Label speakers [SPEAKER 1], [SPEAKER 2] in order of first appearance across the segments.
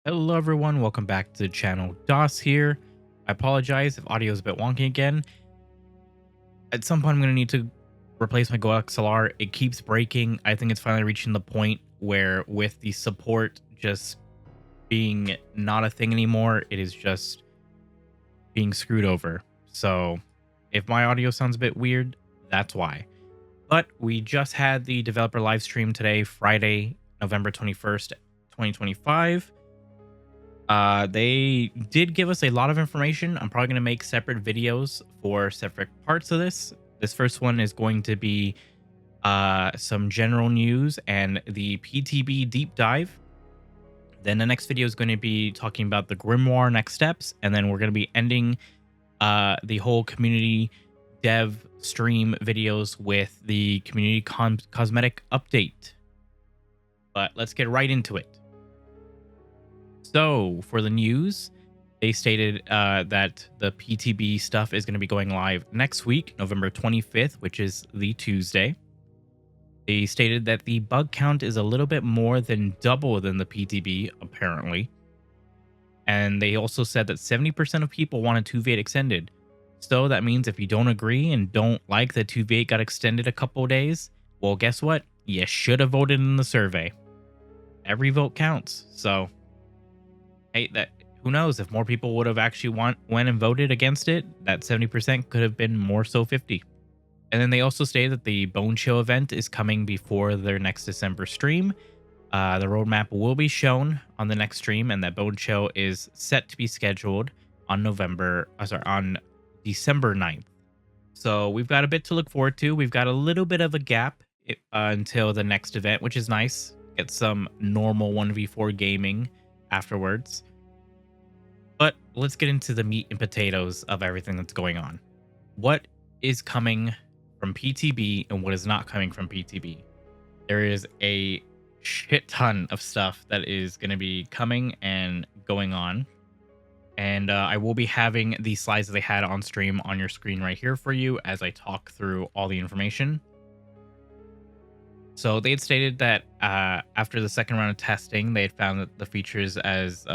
[SPEAKER 1] Hello everyone, welcome back to the channel. DOS here. I apologize if audio is a bit wonky again. At some point I'm going to need to replace my Go XLR. It keeps breaking. I think it's finally reaching the point where with the support just being not a thing anymore, it is just being screwed over. So if my audio sounds a bit weird, that's why. But we just had the developer live stream today, Friday, November 21st, 2025. They did give us a lot of information. I'm probably going to make separate videos for separate parts of this. This first one is going to be some general news and the PTB deep dive. Then the next video is going to be talking about the Grimoire next steps. And then we're going to be ending the whole community dev stream videos with the community cosmetic update. But let's get right into it. So for the news, they stated that the PTB stuff is going to be going live next week, November 25th, which is the Tuesday. They stated that the bug count is a little bit more than double than the PTB, apparently. And they also said that 70% of people wanted 2v8 extended. So that means if you don't agree and don't like that 2v8 got extended a couple of days, well, guess what? You should have voted in the survey. Every vote counts. So hey, that who knows, if more people would have actually went and voted against it, that 70% could have been more so 50. And then they also stated that the Bone Chill event is coming before their next December stream. The roadmap will be shown on the next stream, and that Bone Chill is set to be scheduled on on December 9th. So we've got a bit to look forward to. We've got a little bit of a gap until the next event, which is nice. Get some normal 1v4 gaming afterwards. But let's get into the meat and potatoes of everything that's going on. What is coming from PTB and what is not coming from PTB? There is a shit ton of stuff that is going to be coming and going on. And I will be having the slides that they had on stream on your screen right here for you as I talk through all the information. So they had stated that after the second round of testing, they had found that the features as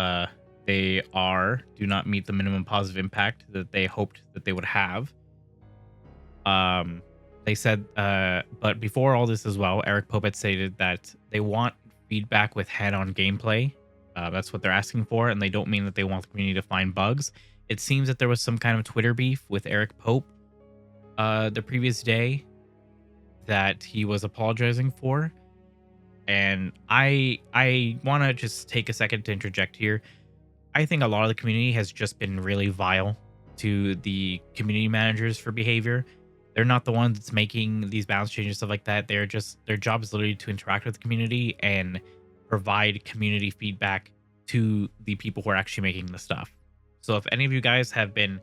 [SPEAKER 1] they do not meet the minimum positive impact that they hoped that they would have. They said, but before all this as well, Eric Pope had stated that they want feedback with head-on gameplay. That's what they're asking for, and they don't mean that they want the community to find bugs. It seems that there was some kind of Twitter beef with Eric Pope the previous day that he was apologizing for. And I want to just take a second to interject here. I think a lot of the community has just been really vile to the community managers for behavior. They're not the ones that's making these balance changes, stuff like that. They're just, their job is literally to interact with the community and provide community feedback to the people who are actually making the stuff. So if any of you guys have been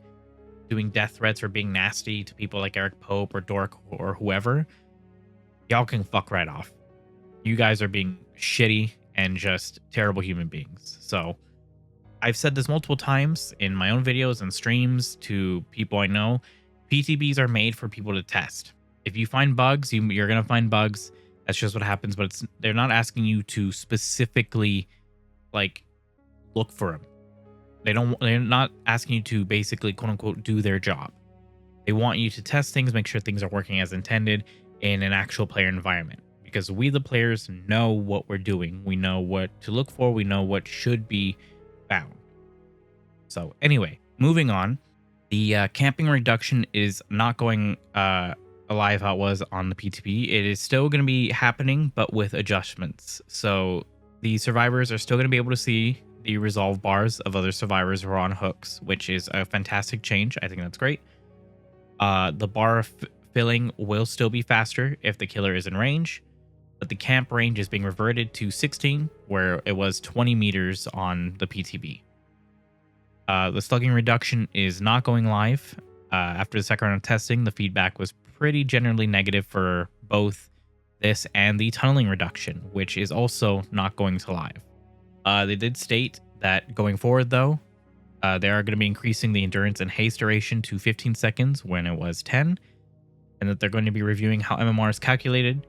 [SPEAKER 1] doing death threats or being nasty to people like Eric Pope or Dork or whoever, y'all can fuck right off. You guys are being shitty and just terrible human beings. So I've said this multiple times in my own videos and streams to people I know. PTBs are made for people to test. If you find bugs, you're going to find bugs. That's just what happens. But they're not asking you to specifically like look for them. They're not asking you to basically quote unquote do their job. They want you to test things, make sure things are working as intended in an actual player environment, because we the players know what we're doing. We know what to look for. We know what should be found. So anyway, moving on, the camping reduction is not going alive how it was on the PTB. It is still going to be happening, but with adjustments. So the survivors are still going to be able to see the resolve bars of other survivors who are on hooks, which is a fantastic change. I think that's great. The bar filling will still be faster if the killer is in range, but the camp range is being reverted to 16, where it was 20 meters on the PTB. The slugging reduction is not going live. After the second round of testing, the feedback was pretty generally negative for both this and the tunneling reduction, which is also not going to live. They did state that going forward, though, they are going to be increasing the endurance and haste duration to 15 seconds when it was 10, and that they're going to be reviewing how MMR is calculated,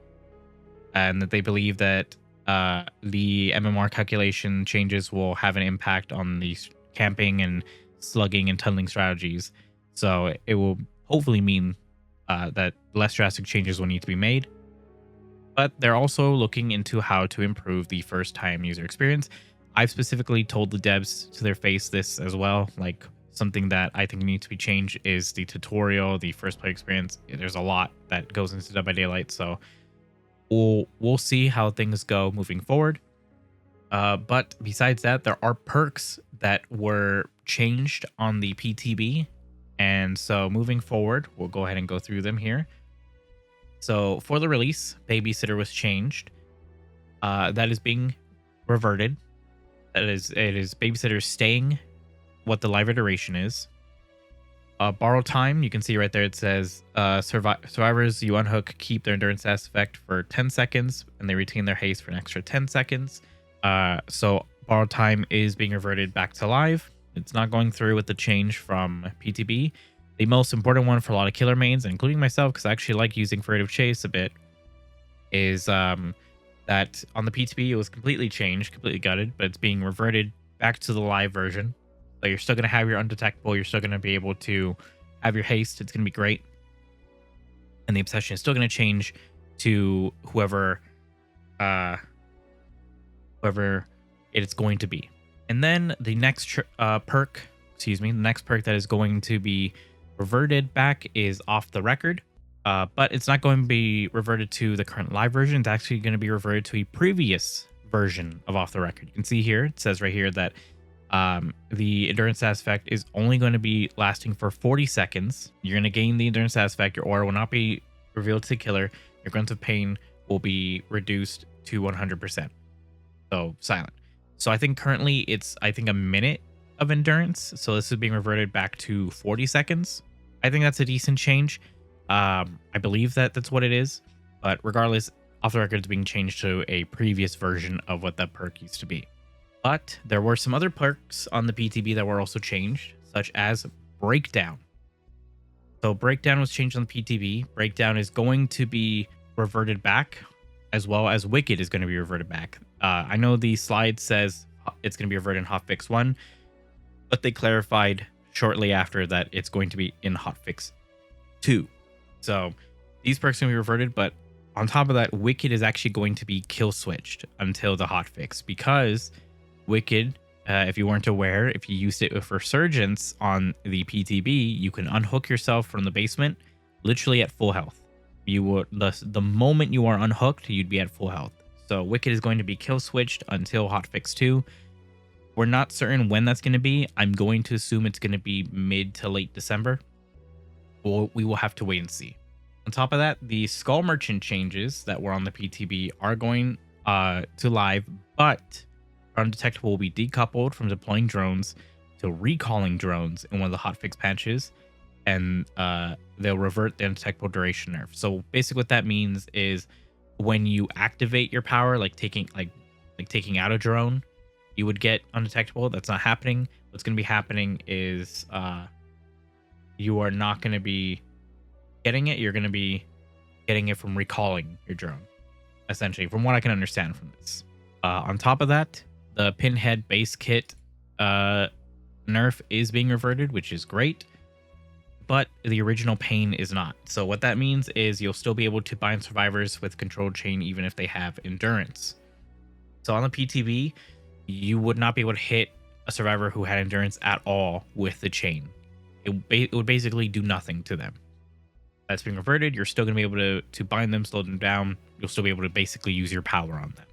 [SPEAKER 1] and that they believe that The MMR calculation changes will have an impact on the camping and slugging and tunneling strategies. So it will hopefully mean that less drastic changes will need to be made. But they're also looking into how to improve the first time user experience. I've specifically told the devs to their face this as well. Like, something that I think needs to be changed is the tutorial, the first play experience. There's a lot that goes into Dead by Daylight, so we'll see how things go moving forward. But besides that, there are perks that were changed on the PTB, and so moving forward, we'll go ahead and go through them here. So for the release, Babysitter was changed. That is being reverted. It is Babysitter staying what the live iteration is. Borrow time, you can see right there it says survivors you unhook keep their endurance status effect for 10 seconds and they retain their haste for an extra 10 seconds. So borrow time is being reverted back to live. It's not going through with the change from PTB. The most important one for a lot of killer mains, including myself, because I actually like using Furtive Chase a bit, is that on the PTB it was completely changed, completely gutted, but it's being reverted back to the live version. So you're still going to have your undetectable. You're still going to be able to have your haste. It's going to be great. And the obsession is still going to change to whoever it's going to be. And then the next perk that is going to be reverted back is Off the Record. But it's not going to be reverted to the current live version. It's actually going to be reverted to a previous version of Off the Record. You can see here, it says right here that the endurance status effect is only going to be lasting for 40 seconds. You're going to gain the endurance status effect. Your aura will not be revealed to the killer. Your grunts of pain will be reduced to 100%. So silent. So I think currently it's a minute of endurance. So this is being reverted back to 40 seconds. I think that's a decent change. I believe that's what it is. But regardless, Off the Record is being changed to a previous version of what that perk used to be. But there were some other perks on the PTB that were also changed, such as Breakdown. So Breakdown was changed on the PTB. Breakdown is going to be reverted back, as well as Wicked is going to be reverted back. I know the slide says it's going to be reverted in Hotfix 1, but they clarified shortly after that it's going to be in Hotfix 2. So these perks are going to be reverted, but on top of that, Wicked is actually going to be kill switched until the hotfix, because Wicked, if you weren't aware, if you used it with Resurgence on the PTB, you can unhook yourself from the basement literally at full health. You would the moment you are unhooked, you'd be at full health. So Wicked is going to be kill switched until Hotfix 2. We're not certain when that's going to be. I'm going to assume it's going to be mid to late December. We will have to wait and see. On top of that, the Skull Merchant changes that were on the PTB are going to live, but Undetectable will be decoupled from deploying drones to recalling drones in one of the hotfix patches, and they'll revert the undetectable duration nerf. So basically what that means is when you activate your power, like taking out a drone, you would get undetectable. That's not happening. What's going to be happening is you are not going to be getting it. You're going to be getting it from recalling your drone, essentially, from what I can understand from this. On top of that, the Pinhead base kit nerf is being reverted, which is great, but the original pain is not. So what that means is you'll still be able to bind survivors with controlled chain even if they have endurance. So on the PTB, you would not be able to hit a survivor who had endurance at all with the chain. It would basically do nothing to them. That's being reverted. You're still going to be able to bind them, slow them down. You'll still be able to basically use your power on them.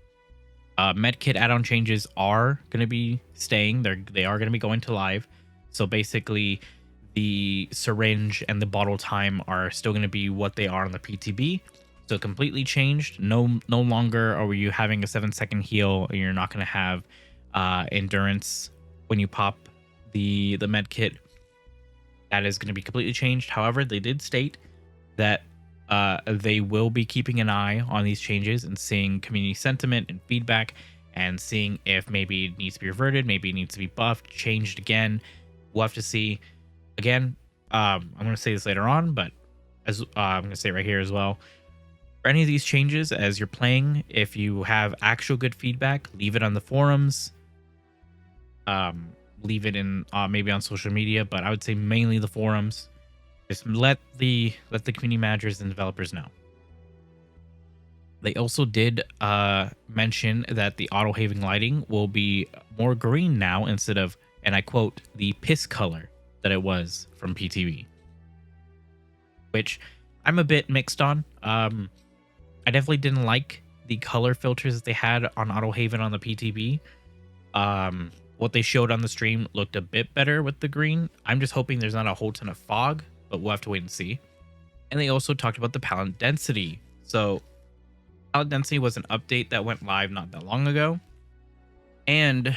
[SPEAKER 1] Medkit add-on changes are going to be staying. They are going to be going to live. So basically, the syringe and the bottle time are still going to be what they are on the PTB. So completely changed. No longer are you having a 7-second heal, and you're not going to have endurance when you pop the medkit. That is going to be completely changed. However, they did state that they will be keeping an eye on these changes and seeing community sentiment and feedback, and seeing if maybe it needs to be reverted, maybe it needs to be buffed, changed again. We'll have to see. Again, I'm going to say this later on, but as I'm going to say right here as well, For any of these changes as you're playing, if you have actual good feedback, leave it on the forums. Um, Leave it in maybe on social media, but I would say mainly the forums. Just let the community managers and developers know. They also did mention that the auto having lighting will be more green now instead of, and I quote, the piss color that it was from PTB, which I'm a bit mixed on. I definitely didn't like the color filters that they had on Auto Haven on the PTB. What they showed on the stream looked a bit better with the green. I'm just hoping there's not a whole ton of fog, but we'll have to wait and see. And they also talked about the palette density. So palette density was an update that went live not that long ago. And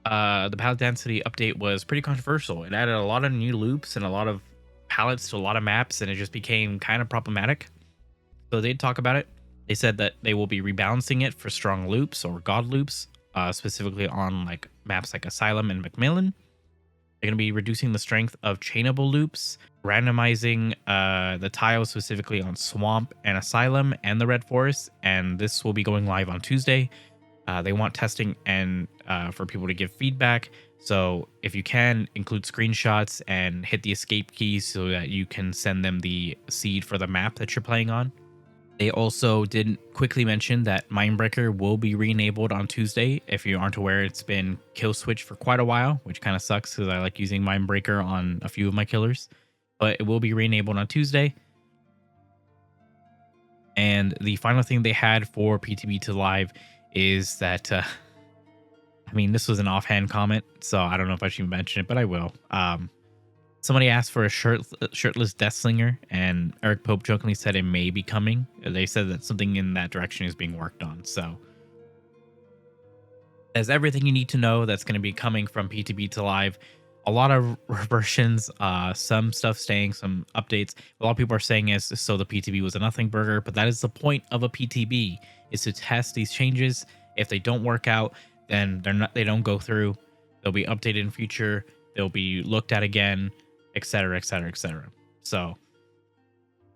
[SPEAKER 1] the palette density update was pretty controversial. It added a lot of new loops and a lot of palettes to a lot of maps, and it just became kind of problematic. So they'd talk about it. They said that they will be rebalancing it for strong loops or god loops, specifically on like maps like Asylum and Macmillan. They're going to be reducing the strength of chainable loops, randomizing the tiles specifically on Swamp and Asylum and the Red Forest, and this will be going live on Tuesday. They want testing and for people to give feedback. So if you can, include screenshots and hit the escape key so that you can send them the seed for the map that you're playing on. They also did quickly mention that Mindbreaker will be re-enabled on Tuesday. If you aren't aware, it's been kill switch for quite a while, which kind of sucks because I like using Mindbreaker on a few of my killers. But it will be re-enabled on Tuesday. And the final thing they had for PTB to live is that, I mean, this was an offhand comment, so I don't know if I should mention it, but I will. Somebody asked for a shirtless Deathslinger, and Eric Pope jokingly said it may be coming. They said that something in that direction is being worked on. So there's everything you need to know that's going to be coming from PTB to live. A lot of reversions, some stuff staying, some updates. A lot of people are saying is so the PTB was a nothing burger, but that is the point of a PTB, is to test these changes. If they don't work out, then they don't go through. They'll be updated in future. They'll be looked at again, etc., etc., etc. So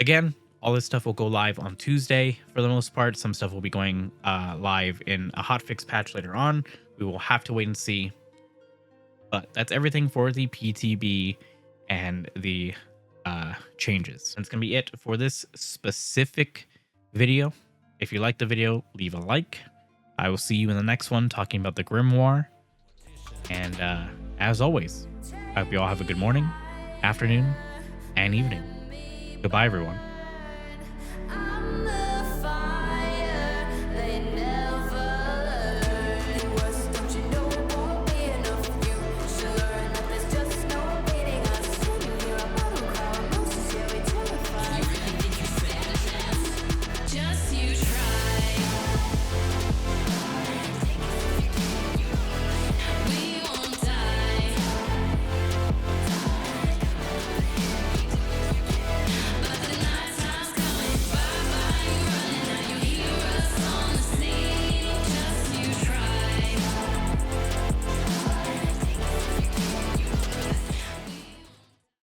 [SPEAKER 1] again, all this stuff will go live on Tuesday for the most part. Some stuff will be going live in a hotfix patch later on. We will have to wait and see. But that's everything for the PTB and the changes. And it's going to be it for this specific video. If you liked the video, leave a like. I will see you in the next one talking about the Grimoire. And as always, I hope you all have a good morning, afternoon, and evening. Goodbye, everyone.